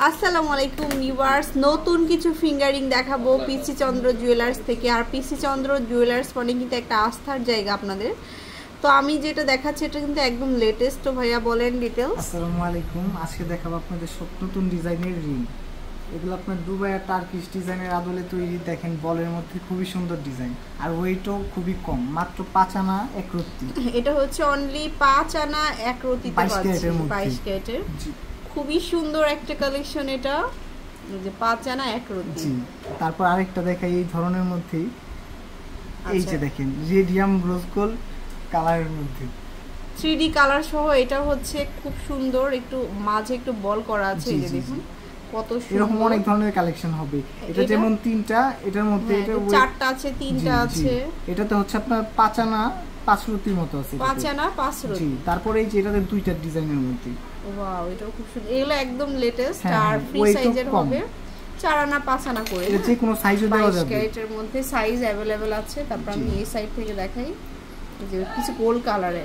আসসালামু আলাইকুম ভিউয়ার্স, নতুন কিছু ফিঙ্গারিং দেখাবো পিসি চন্দ্র জুয়েলার্স থেকে। আর পিসি চন্দ্র জুয়েলার্স মানে কিন্তু একটা আস্থার জায়গা আপনাদের। তো আমি যেটা দেখাচ্ছি এটা কিন্তু একদম লেটেস্ট। তো ভাইয়া বলেন ডিটেইলস। আসসালামু আলাইকুম, আজকে দেখাবো আপনাদের সব নতুন ডিজাইনের রিং। এগুলো আপনার দুবাই আর টার্কিশ ডিজাইনের আদলে তৈরি। দেখেন বলের মধ্যে খুবই সুন্দর ডিজাইন, আর ওয়েটও খুবই কম, মাত্র 5 আনা 1 রত্তি। এটা হচ্ছে অনলি 5 আনা 1 রত্তিতে পাচ্ছি, 22 ক্যারেটের। খুবই সুন্দর একটা কালেকশন এটা, যে 5 আনা 1 রত্তি। তারপর আরেকটা দেখাই এই ধরনের মধ্যেই, এই যে দেখেন রেডিয়াম রোজ গোল্ড কালারের মধ্যে 3D কালার সহ। এটা হচ্ছে খুব সুন্দর, একটু মাঝে একটু বল করা আছে, এই যে দেখুন কত সুন্দর। এরকম অনেক ধরনের কালেকশন হবে। এটা যেমন 3টা, এটার মধ্যে এটা 4টা আছে, 3টা আছে। এটাতে হচ্ছে আপনার 5 আনা 5 রতির মতো আছে, 5 আনা 5 রতি। তারপরে এই যে এটাতে 2টা ডিজাইনের মধ্যে। ওয়াও, এটাও খুব সুন্দর। এগুলো একদম লেটেস্ট আর ফ্রি সাইজের হবে। 4 আনা 5 আনা করে, এটা যে কোনো সাইজে দেওয়া যাবে। 22 ক্যারেটের মধ্যে সাইজ अवेलेबल আছে। তারপর আমি এই সাইড থেকে দেখাই, যে কিছু গোল্ড কালারে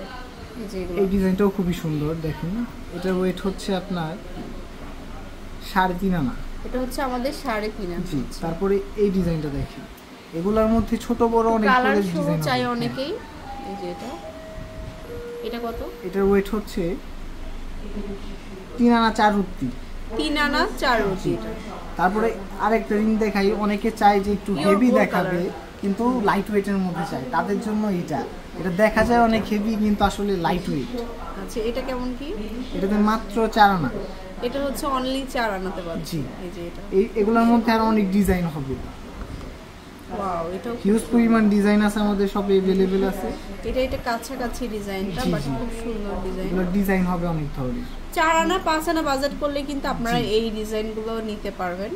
এই ডিজাইনটাও খুবই সুন্দর। দেখেন এটার ওয়েট হচ্ছে আপনার 3.5 আনা। এটা হচ্ছে আমাদের 3.5 আনা। তারপরে এই ডিজাইনটা দেখেন, এগুলোর মধ্যে ছোট বড় অনেক কালার ডিজাইন চাই অনেকেই। এই যে এটা কত? এটার ওয়েট হচ্ছে 3 আনা 4 রত্তি। 3 আনা 4 রত্তি। তারপরে আরেকটা রিং দেখাই, অনেকে চায় যে একটু হেভি দেখাবে কিন্তু লাইট ওয়েটের মধ্যে চাই, তাদের জন্য এটা দেখা যায় অনেক হেভি কিন্তু আসলে লাইট ওয়েট। আচ্ছা, এটা কেমন কি? এটাতে মাত্র 4 আনা। এটা হচ্ছে অনলি 4 আনাতে পাচ্ছি। এই যে এটা, এগুলোর মধ্যে আরো অনেক ডিজাইন হবে। ওয়াও, এটা হিউজ পরিমাণ ডিজাইন আছে, আমাদের সব अवेलेबल আছে। এটা কাছাকাছি ডিজাইনটা, বাট খুব সুন্দর ডিজাইন। এগুলো ডিজাইন হবে অনেক ধরনের। 4 আনা 5 আনা বাজেট করলে কিন্তু আপনারা এই ডিজাইনগুলো নিতে পারবেন।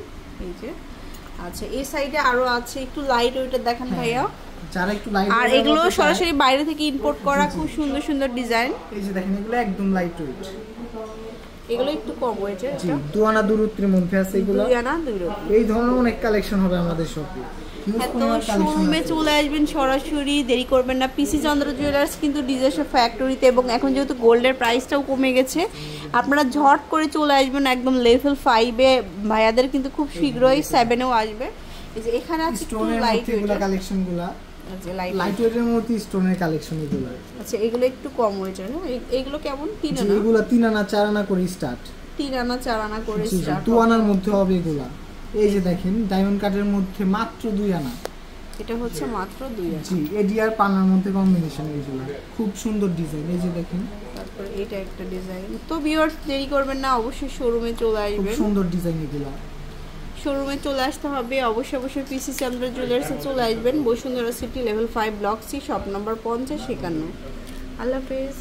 এই যে আচ্ছা, এই সাইডে আরো আছে, একটু লাইট ওয়েটের দেখেন ভাইয়া। যারা একটু লাইট, আর এগুলো সরাসরি বাইরে থেকে ইম্পোর্ট করা, খুব সুন্দর সুন্দর ডিজাইন। এই যে দেখেন এগুলো একদম লাইট ওয়েট, এগুলো একটু কম ওয়েটের। জি 2 আনা 2 রত্তির মধ্যে আছে এগুলো। 2 আনা 2 রত্তি। এই ধরনের অনেক কালেকশন হবে আমাদের শপে। তো শোরুমে চলে আসবেন সরাসরি, দেরি করবেন না। পিসি চন্দ্র জুয়েলার্স কিন্তু নিজস্ব ফ্যাক্টরিতে, এবং এখন যেহেতু গোল্ডের প্রাইসটাও কমে গেছে, আপনারা ঝট করে চলে আসবেন একদম লেভেল 5-এ। ভাইয়াদের কিন্তু খুব শীঘ্রই 7-এও আসবে। এই যে এখানে আছে একটু লাইট ওয়েটের কালেকশনগুলো, আচ্ছা লাইট ওয়েটের মধ্যে স্টোনের কালেকশন এগুলো। আচ্ছা, এগুলো একটু কম ওয়েটের। এগুলো কেমন? 3 আনা। এগুলো 3 আনা 4 আনা করে স্টার্ট। 3 আনা 4 আনা করে স্টার্ট। 2 আনার মধ্যে হবে এগুলা। এই যে দেখেন ডায়মন্ড কাটের মধ্যে মাত্র 2 আনা। এটা হচ্ছে মাত্র 2 আনা। জি, এডিআর পানার মধ্যে কম্বিনেশন এগুলো খুব সুন্দর ডিজাইন। এই যে দেখেন, তারপর এটা একটা ডিজাইন। তো ভিউয়ার্স দেরি করবেন না, অবশ্যই শোরুমে চলে আসবেন। খুব সুন্দর ডিজাইন এগুলো। শোরুমে চলে আসতে হবে অবশ্যই পিসি চন্দ্র জুয়েলার্সে চলে আসবেন, Bashundhara city level 5 block C, shop number 50-51। আল্লাহ হাফেজ।